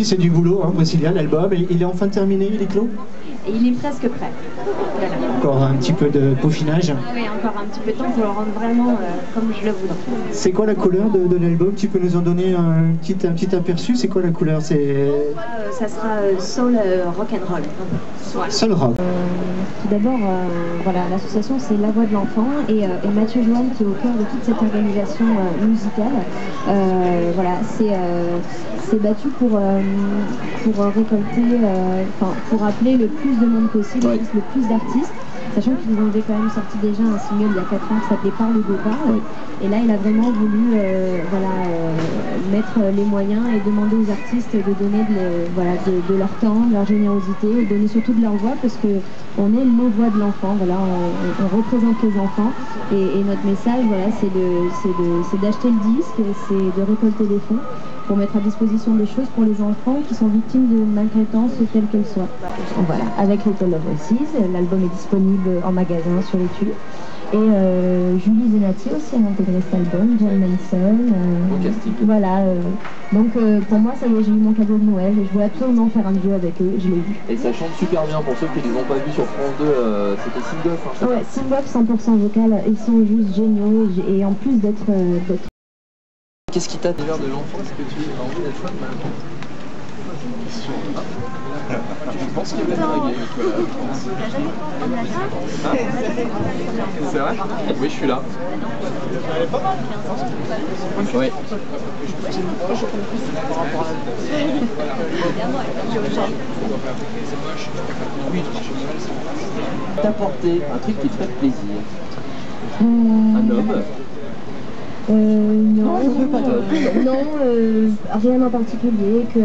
C'est du boulot, hein, Priscilla, l'album. Il est enfin terminé, il est clos? Et il est presque prêt. Voilà. Encore un petit peu de peaufinage. Oui, encore un petit peu de temps pour le rendre vraiment comme je le voudrais. C'est quoi la couleur de l'album? Tu peux nous en donner un petit aperçu? C'est quoi la couleur? Ça sera soul rock'n'roll. Voilà. Soul rock. Tout d'abord, voilà, l'association c'est La Voix de l'Enfant et Mathieu Joanne qui est au cœur de toute cette organisation musicale. Voilà, c'est battu pour récolter, pour appeler le plus de monde possible, ouais, le plus d'artistes, sachant qu'ils ont quand même sorti déjà un single il y a 4 ans qui s'appelait Parle de Départ. Ouais. Et là, il a vraiment voulu mettre les moyens et demander aux artistes de donner de leur temps, de leur générosité, et donner surtout de leur voix parce qu'on est les voix de l'enfant. Voilà, on représente les enfants et notre message, voilà, c'est d'acheter le disque, c'est de récolter des fonds pour mettre à disposition des choses pour les enfants qui sont victimes de maltraitance quelle qu'elle soit. Voilà, avec Little Love Voices, l'album est disponible en magasin sur YouTube. Et Julie Zenati aussi a intégré cet album, John Manson. Voilà, donc pour moi, ça y est, j'ai eu mon cadeau de Noël et je voulais absolument faire un duo avec eux, je l'ai vu. Et ça chante super bien pour ceux qui ne les ont pas vus sur France 2, c'était Sing Off, hein, ouais, Sing Off 100% vocal, ils sont juste géniaux et en plus d'être... Qu'est-ce qui t'a dit de l'enfant? Est-ce que tu as envie d'être fan de l'enfant? Je pense qu'il va draguer. C'est vrai? Oui, je suis là. Oui. T'apporter un truc qui te fait plaisir. Un homme. Non, rien en particulier, que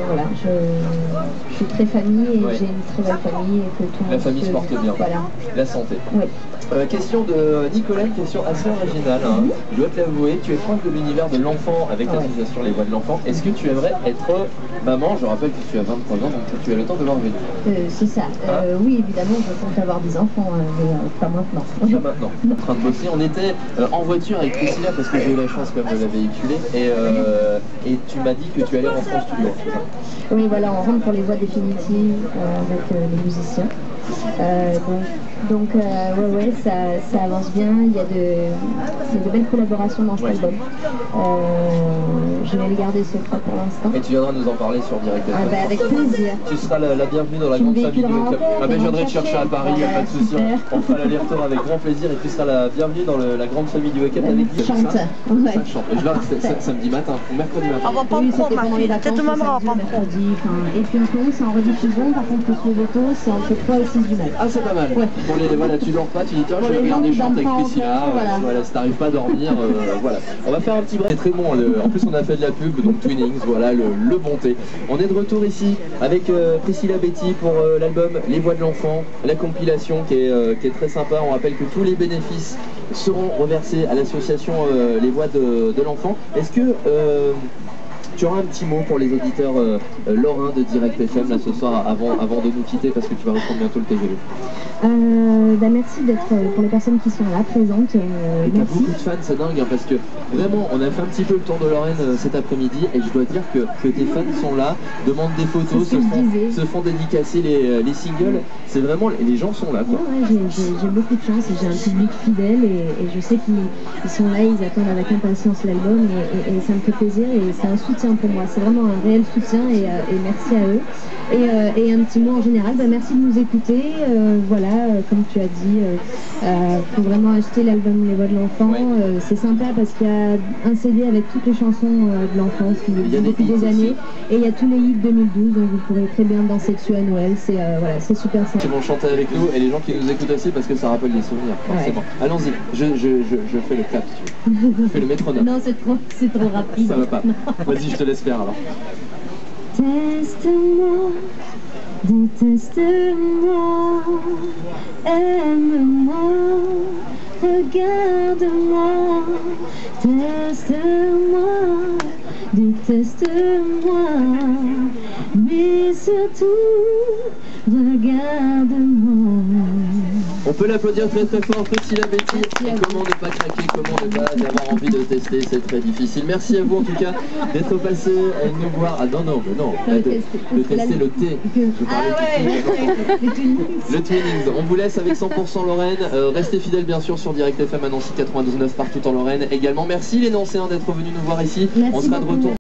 voilà, je suis très famille et j'ai une très belle famille et que tout le monde... La famille se porte bien, voilà. La santé. Oui. Question de Nicolas, une question assez originale, hein. Je dois te l'avouer, tu es proche de l'univers de l'enfant avec l'association Les Voix de l'Enfant. Est-ce que tu aimerais être maman? Je rappelle que tu as 23 ans, donc tu as le temps de voir venir. C'est ça, oui évidemment je compte avoir des enfants, mais pas maintenant. Pas maintenant, en train de bosser. On était en voiture avec Priscilla parce que j'ai eu la chance quand même de la véhiculer et tu m'as dit que tu allais rentrer en studio. Oui voilà, on rentre pour les voix définitives avec les musiciens. Donc ouais, ça avance bien, il y a de belles collaborations dans cet album. Je vais les garder secrets pour l'instant. Et tu viendras nous en parler sur Direct FM. Avec plaisir. Tu seras la bienvenue dans la grande famille du Club. Je viendrai te chercher à Paris, il n'y a pas de souci. On fera l'aller-retour avec grand plaisir et tu seras la bienvenue dans la grande famille du Wake Up avec qui chante. Ouais. Ça chante. Et je vois samedi matin ou mercredi matin. On va pas pendant les vacances, mercredi. Et puis en ce moment c'est en rediffusion, par contre le veto c'est entre 3 et 6 du mat. Ah c'est pas mal. Ouais. Pour voilà, tu dors pas, tu dis tiens je vais regarder chante avec Priscilla, voilà, si t'arrives pas à dormir, voilà. On va faire un petit break, c'est très bon, en plus on a fait de la pub, donc Twinings, voilà, le bon thé. On est de retour ici avec Priscilla Betty pour l'album Les Voix de l'Enfant, la compilation qui est très sympa. On rappelle que tous les bénéfices seront reversés à l'association Les Voix de l'Enfant. Est-ce que tu auras un petit mot pour les auditeurs lorrains de Direct FM là ce soir avant de nous quitter parce que tu vas reprendre bientôt le TGV? Merci d'être pour les personnes qui sont là présentes. Et t'as beaucoup de fans, c'est dingue hein, parce que vraiment on a fait un petit peu le tour de Lorraine cet après-midi et je dois dire que tes fans sont là, demandent des photos, se font dédicacer les singles. C'est vraiment, les gens sont là quoi. Ouais, j'ai beaucoup de chance et j'ai un public fidèle et je sais qu'ils sont là, ils attendent avec impatience l'album et ça me fait plaisir et c'est un soutien pour moi, c'est vraiment un réel soutien et merci à eux. Et un petit mot en général, merci de nous écouter, voilà, comme tu as dit, faut vraiment acheter l'album Les Voix de l'Enfant, c'est sympa parce qu'il y a un CD avec toutes les chansons de l'enfance qui existe depuis des années, et il y a tous les hits 2012, donc vous pourrez très bien danser dessus à Noël, voilà, c'est super sympa. Ils vont chanter avec nous et les gens qui nous écoutent aussi parce que ça rappelle des souvenirs, forcément. Ouais. Allons-y, je fais le clap si tu veux. Je fais le métronome. Non, c'est trop rapide. Ça va pas. Vas-y, je te laisse faire alors. Teste-moi, déteste-moi, aime-moi, regarde-moi, teste-moi, déteste-moi, mais surtout, regarde-moi. On peut l'applaudir très très fort, petit la Betty. Et comment ne pas craquer, comment ne pas avoir envie de tester, c'est très difficile. Merci à vous en tout cas d'être passé nous voir. Ah non, non, mais non, de tester le thé. Je parlais le Twinings. On vous laisse avec 100% Lorraine. Restez fidèles bien sûr sur Direct FM à Nancy 92.9 partout en Lorraine également. Merci les Nancéens d'être venus nous voir ici. On sera de retour.